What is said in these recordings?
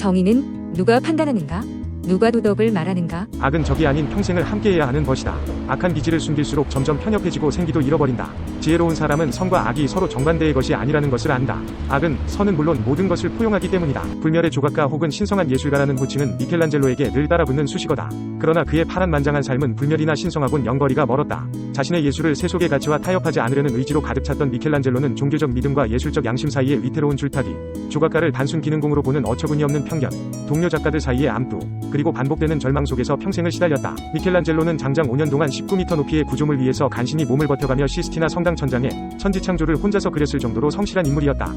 정의는 누가 판단하는가? 누가 도덕을 말하는가? 악은 적이 아닌 평생을 함께해야 하는 것이다. 악한 기질을 숨길수록 점점 편협해지고 생기도 잃어버린다. 지혜로운 사람은 선과 악이 서로 정반대의 것이 아니라는 것을 안다. 악은, 선은 물론 모든 것을 포용하기 때문이다. 불멸의 조각가 혹은 신성한 예술가라는 호칭은 미켈란젤로에게 늘 따라붙는 수식어다. 그러나 그의 파란만장한 삶은 불멸이나 신성하곤 영거리가 멀었다. 자신의 예술을 세속의 가치와 타협하지 않으려는 의지로 가득 찼던 미켈란젤로는 종교적 믿음과 예술적 양심 사이의 위태로운 줄타기, 조각가를 단순 기능공으로 보는 어처구니 없는 편견, 동료 작가들 사이의 암투, 그리고 반복되는 절망 속에서 평생을 시달렸다. 미켈란젤로는 장장 5년 동안 19m 높이의 구조물 위에서 간신히 몸을 버텨가며 시스티나 성당 천장에 천지창조를 혼자서 그렸을 정도로 성실한 인물이었다.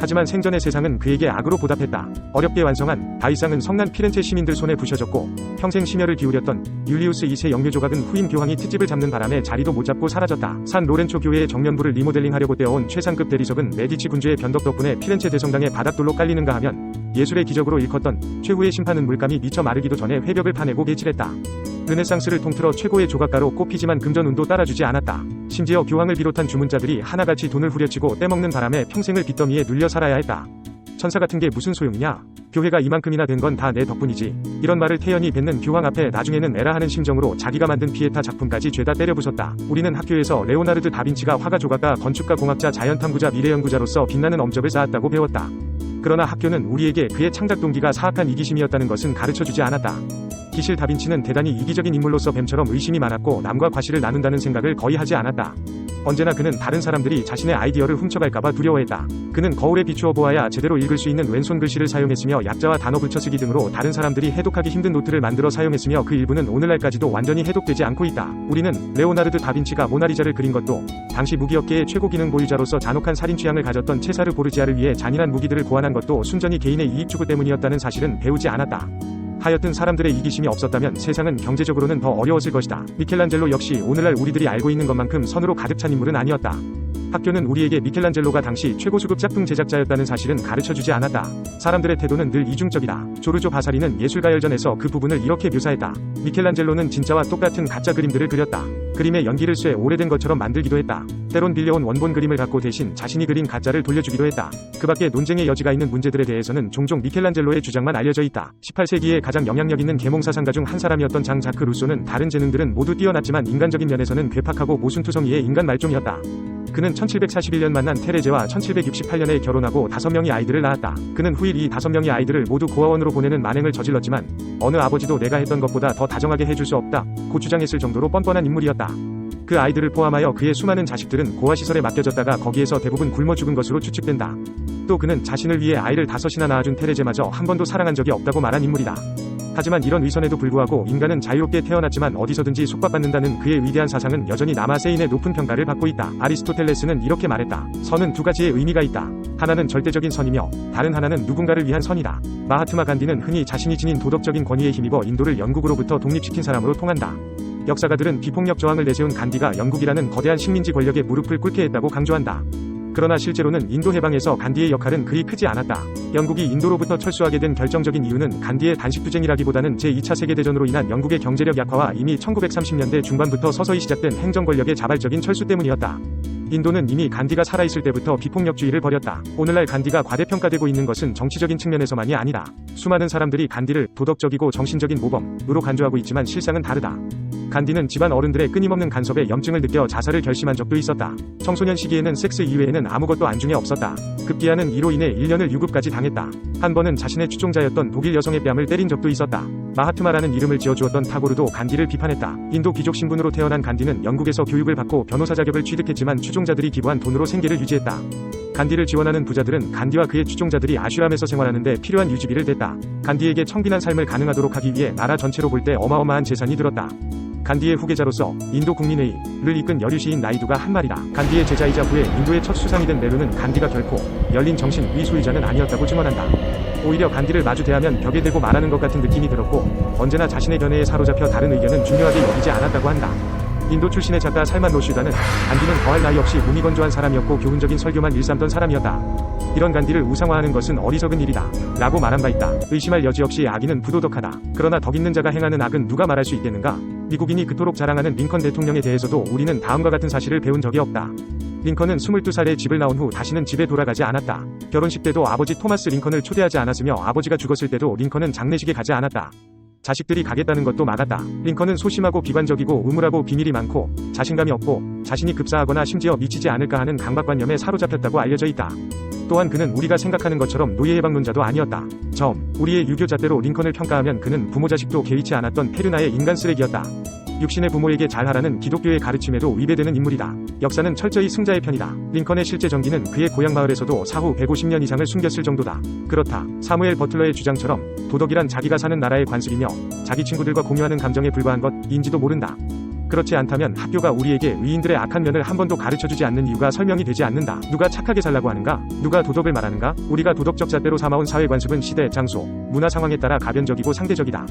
하지만 생전의 세상은 그에게 악으로 보답했다. 어렵게 완성한 다이상은 성난 피렌체 시민들 손에 부셔졌고, 평생 심혈을 기울였던 율리우스 2세 영묘 조각은 후임 교황이 트집을 잡는 바람에 자리도 못 잡고 사라졌다. 산 로렌초 교회의 정면부를 리모델링하려고 떼어온 최상급 대리석은 메디치 군주의 변덕 덕분에 피렌체 대성당의 바닥돌로 깔리는가 하면, 예술의 기적으로 일컫던 최후의 심판은 물감이 미처 마르기도 전에 회벽을 파내고 개칠했다. 르네상스를 통틀어 최고의 조각가로 꼽히지만 금전운도 따라주지 않았다. 심지어 교황을 비롯한 주문자들이 하나같이 돈을 후려치고 떼먹는 바람에 평생을 빚더미에 눌려 살아야 했다. 천사 같은 게 무슨 소용이냐? 교회가 이만큼이나 된 건 다 내 덕분이지. 이런 말을 태연히 뱉는 교황 앞에 나중에는 에라 하는 심정으로 자기가 만든 피에타 작품까지 죄다 때려 부쉈다. 우리는 학교에서 레오나르드 다빈치가 화가, 조각가, 건축가, 공학자, 자연탐구자, 미래연구자로서 빛나는 업적을 쌓았다고 배웠다. 그러나 학교는 우리에게 그의 창작 동기가 사악한 이기심이었다는 것은 가르쳐주지 않았다. 기실 다빈치는 대단히 이기적인 인물로서 뱀처럼 의심이 많았고 남과 과실을 나눈다는 생각을 거의 하지 않았다. 언제나 그는 다른 사람들이 자신의 아이디어를 훔쳐갈까봐 두려워했다. 그는 거울에 비추어 보아야 제대로 읽을 수 있는 왼손 글씨를 사용했으며 약자와 단어 붙여쓰기 등으로 다른 사람들이 해독하기 힘든 노트를 만들어 사용했으며 그 일부는 오늘날까지도 완전히 해독되지 않고 있다. 우리는 레오나르드 다빈치가 모나리자를 그린 것도 당시 무기업계의 최고 기능 보유자로서 잔혹한 살인 취향을 가졌던 체사르 보르지아를 위해 잔인한 무기들을 고안한 것도 순전히 개인의 이익 추구 때문이었다는 사실은 배우지 않았다. 하여튼 사람들의 이기심이 없었다면 세상은 경제적으로는 더 어려웠을 것이다. 미켈란젤로 역시 오늘날 우리들이 알고 있는 것만큼 선으로 가득 찬 인물은 아니었다. 학교는 우리에게 미켈란젤로가 당시 최고수급 작품 제작자였다는 사실은 가르쳐주지 않았다. 사람들의 태도는 늘 이중적이다. 조르조 바사리는 예술가열전에서 그 부분을 이렇게 묘사했다. 미켈란젤로는 진짜와 똑같은 가짜 그림들을 그렸다. 그림에 연기를 쇠 오래된 것처럼 만들기도 했다. 때론 빌려온 원본 그림을 갖고 대신 자신이 그린 가짜를 돌려주기도 했다. 그 밖에 논쟁의 여지가 있는 문제들에 대해서는 종종 미켈란젤로의 주장만 알려져 있다. 18세기에 가장 영향력 있는 계몽사상가 중 한 사람이었던 장 자크 루소는 다른 재능들은 모두 뛰어났지만 인간적인 면에서는 괴팍하고 모순투성이의 인간 말종이었다. 그는 1741년 만난 테레제와 1768년에 결혼하고 5명의 아이들을 낳았다. 그는 후일 이 5명의 아이들을 모두 고아원으로 보내는 만행을 저질렀지만 어느 아버지도 내가 했던 것보다 더 다정하게 해줄 수 없다 고 주장했을 정도로 뻔뻔한 인물이었다. 그 아이들을 포함하여 그의 수많은 자식들은 고아시설에 맡겨졌다가 거기에서 대부분 굶어 죽은 것으로 추측된다. 또 그는 자신을 위해 아이를 5이나 낳아준 테레제마저 한 번도 사랑한 적이 없다고 말한 인물이다. 하지만 이런 위선에도 불구하고 인간은 자유롭게 태어났지만 어디서든지 속박받는다는 그의 위대한 사상은 여전히 남아 세인의 높은 평가를 받고 있다. 아리스토텔레스는 이렇게 말했다. 선은 두 가지의 의미가 있다. 하나는 절대적인 선이며 다른 하나는 누군가를 위한 선이다. 마하트마 간디는 흔히 자신이 지닌 도덕적인 권위에 힘입어 인도를 영국으로부터 독립시킨 사람으로 통한다. 역사가들은 비폭력 저항을 내세운 간디가 영국이라는 거대한 식민지 권력에 무릎을 꿇게 했다고 강조한다. 그러나 실제로는 인도 해방에서 간디의 역할은 그리 크지 않았다. 영국이 인도로부터 철수하게 된 결정적인 이유는 간디의 단식투쟁이라기보다는 제2차 세계대전으로 인한 영국의 경제력 약화와 이미 1930년대 중반부터 서서히 시작된 행정 권력의 자발적인 철수 때문이었다. 인도는 이미 간디가 살아있을 때부터 비폭력주의를 벌였다. 오늘날 간디가 과대평가되고 있는 것은 정치적인 측면에서만이 아니다. 수많은 사람들이 간디를 도덕적이고 정신적인 모범으로 간주하고 있지만 실상은 다르다. 간디는 집안 어른들의 끊임없는 간섭에 염증을 느껴 자살을 결심한 적도 있었다. 청소년 시기에는 섹스 이외에는 아무것도 안중에 없었다. 급기야는 이로 인해 1년을 유급까지 당했다. 한 번은 자신의 추종자였던 독일 여성의 뺨을 때린 적도 있었다. 마하트마라는 이름을 지어주었던 타고르도 간디를 비판했다. 인도 귀족 신분으로 태어난 간디는 영국에서 교육을 받고 변호사 자격을 취득했지만 추종자들이 기부한 돈으로 생계를 유지했다. 간디를 지원하는 부자들은 간디와 그의 추종자들이 아슈람에서 생활하는데 필요한 유지비를 댔다. 간디에게 청빈한 삶을 가능하도록 하기 위해 나라 전체로 볼 때 어마어마한 재산이 들었다. 간디의 후계자로서 인도 국민회의를 이끈 여류시인 나이두가 한 말이다. 간디의 제자이자 후에 인도의 첫 수상이 된 네루는 간디가 결코 열린 정신의 소유자는 아니었다고 증언한다. 오히려 간디를 마주 대하면 벽에 대고 말하는 것 같은 느낌이 들었고 언제나 자신의 견해에 사로잡혀 다른 의견은 중요하게 여기지 않았다고 한다. 인도 출신의 작가 살만 로슈다는 간디는 더할 나위 없이 몸이 건조한 사람이었고 교훈적인 설교만 일삼던 사람이었다. 이런 간디를 우상화하는 것은 어리석은 일이다 라고 말한 바 있다. 의심할 여지 없이 악인은 부도덕하다. 그러나 덕 있는 자가 행하는 악은 누가 말할 수 있겠는가? 미국인이 그토록 자랑하는 링컨 대통령에 대해서도 우리는 다음과 같은 사실을 배운 적이 없다. 링컨은 22살에 집을 나온 후 다시는 집에 돌아가지 않았다. 결혼식 때도 아버지 토마스 링컨을 초대하지 않았으며 아버지가 죽었을 때도 링컨은 장례식에 가지 않았다. 자식들이 가겠다는 것도 막았다. 링컨은 소심하고 비관적이고 우물하고 비밀이 많고 자신감이 없고 자신이 급사하거나 심지어 미치지 않을까 하는 강박관념에 사로잡혔다고 알려져 있다. 또한 그는 우리가 생각하는 것처럼 노예 해방론자도 아니었다. 우리의 유교 잣대로 링컨을 평가하면 그는 부모 자식도 개의치 않았던 페르나의 인간 쓰레기였다. 육신의 부모에게 잘하라는 기독교의 가르침에도 위배되는 인물이다. 역사는 철저히 승자의 편이다. 링컨의 실제 전기는 그의 고향 마을에서도 사후 150년 이상을 숨겼을 정도다. 그렇다. 사무엘 버틀러의 주장처럼 도덕이란 자기가 사는 나라의 관습이며 자기 친구들과 공유하는 감정에 불과한 것인지도 모른다. 그렇지 않다면 학교가 우리에게 위인들의 악한 면을 한 번도 가르쳐주지 않는 이유가 설명이 되지 않는다. 누가 착하게 살라고 하는가? 누가 도덕을 말하는가? 우리가 도덕적 잣대로 삼아온 사회 관습은 시대, 장소, 문화 상황에 따라 가변적이고 상대적이다.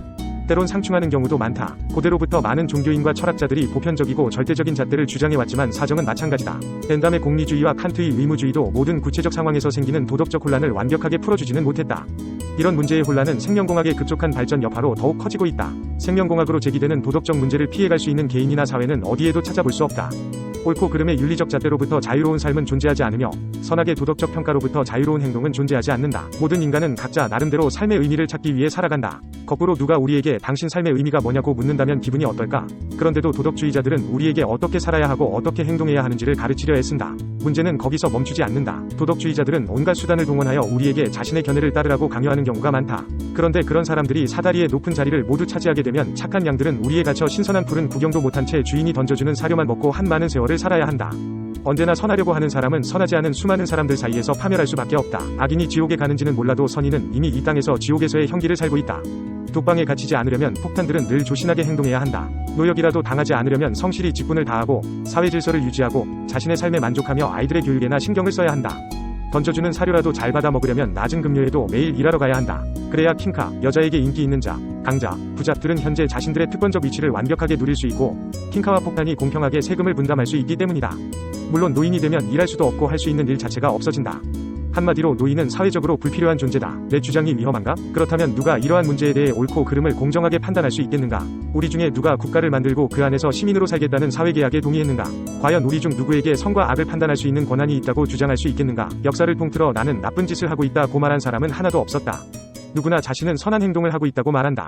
때론 상충하는 경우도 많다. 고대로부터 많은 종교인과 철학자들이 보편적이고 절대적인 잣대를 주장해왔지만 사정은 마찬가지다. 벤담의 공리주의와 칸트의 의무주의도 모든 구체적 상황에서 생기는 도덕적 혼란을 완벽하게 풀어주지는 못했다. 이런 문제의 혼란은 생명공학의 급속한 발전 여파로 더욱 커지고 있다. 생명공학으로 제기되는 도덕적 문제를 피해갈 수 있는 개인이나 사회는 어디에도 찾아볼 수 없다. 옳고 그름의 윤리적 잣대로부터 자유로운 삶은 존재하지 않으며 선악의 도덕적 평가로부터 자유로운 행동은 존재하지 않는다. 모든 인간은 각자 나름대로 삶의 의미를 찾기 위해 살아간다. 거꾸로 누가 우리에게 당신 삶의 의미가 뭐냐고 묻는다면 기분이 어떨까? 그런데도 도덕주의자들은 우리에게 어떻게 살아야 하고 어떻게 행동해야 하는지를 가르치려 애쓴다. 문제는 거기서 멈추지 않는다. 도덕주의자들은 온갖 수단을 동원하여 우리에게 자신의 견해를 따르라고 강요하는 경우가 많다. 그런데 그런 사람들이 사다리의 높은 자리를 모두 차지하게 되면 착한 양들은 우리에 갇혀 신선한 풀은 구경도 못한 채 주인이 던져주는 사료만 먹고 한 많은 세월을 살아야 한다. 언제나 선하려고 하는 사람은 선하지 않은 수많은 사람들 사이에서 파멸할 수밖에 없다. 악인이 지옥에 가는지는 몰라도 선인은 이미 이 땅에서 지옥에서의 형기를 살고 있다. 독방에 갇히지 않으려면 폭탄들은 늘 조신하게 행동해야 한다. 노역이라도 당하지 않으려면 성실히 직분을 다하고 사회 질서를 유지하고 자신의 삶에 만족하며 아이들의 교육에나 신경을 써야 한다. 던져주는 사료라도 잘 받아 먹으려면 낮은 급료에도 매일 일하러 가야 한다. 그래야 킹카, 여자에게 인기 있는 자, 강자, 부자들은 현재 자신들의 특권적 위치를 완벽하게 누릴 수 있고 킹카와 폭탄이 공평하게 세금을 분담할 수 있기 때문이다. 물론 노인이 되면 일할 수도 없고 할 수 있는 일 자체가 없어진다. 한마디로 노인은 사회적으로 불필요한 존재다. 내 주장이 위험한가? 그렇다면 누가 이러한 문제에 대해 옳고 그름을 공정하게 판단할 수 있겠는가? 우리 중에 누가 국가를 만들고 그 안에서 시민으로 살겠다는 사회계약에 동의했는가? 과연 우리 중 누구에게 선과 악을 판단할 수 있는 권한이 있다고 주장할 수 있겠는가? 역사를 통틀어 나는 나쁜 짓을 하고 있다고 말한 사람은 하나도 없었다. 누구나 자신은 선한 행동을 하고 있다고 말한다.